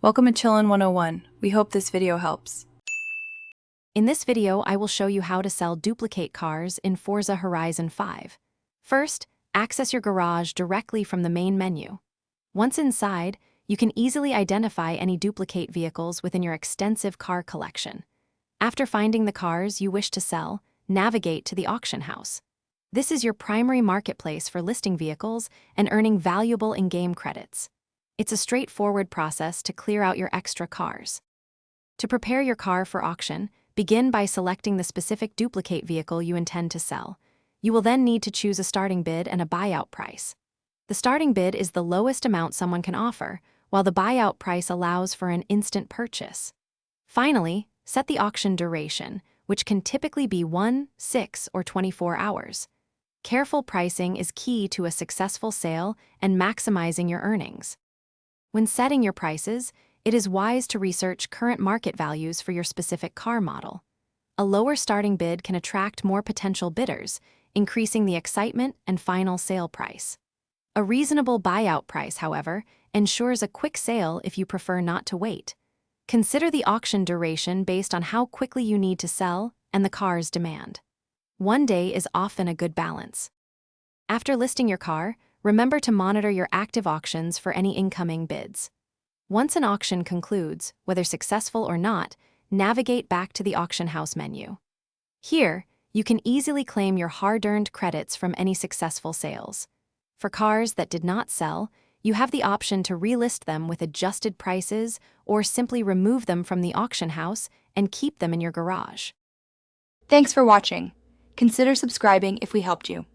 Welcome to Chillin' 101. We hope this video helps. In this video, I will show you how to sell duplicate cars in Forza Horizon 5. First, access your garage directly from the main menu. Once inside, you can easily identify any duplicate vehicles within your extensive car collection. After finding the cars you wish to sell, navigate to the auction house. This is your primary marketplace for listing vehicles and earning valuable in-game credits. It's a straightforward process to clear out your extra cars. To prepare your car for auction, begin by selecting the specific duplicate vehicle you intend to sell. You will then need to choose a starting bid and a buyout price. The starting bid is the lowest amount someone can offer, while the buyout price allows for an instant purchase. Finally, set the auction duration, which can typically be 1, 6, or 24 hours. Careful pricing is key to a successful sale and maximizing your earnings. When setting your prices, it is wise to research current market values for your specific car model. A lower starting bid can attract more potential bidders, increasing the excitement and final sale price. A reasonable buyout price, however, ensures a quick sale if you prefer not to wait. Consider the auction duration based on how quickly you need to sell and the car's demand. One day is often a good balance. After listing your car, remember to monitor your active auctions for any incoming bids. Once an auction concludes, whether successful or not, navigate back to the auction house menu. Here, you can easily claim your hard-earned credits from any successful sales. For cars that did not sell, you have the option to relist them with adjusted prices or simply remove them from the auction house and keep them in your garage. Thanks for watching. Consider subscribing if we helped you.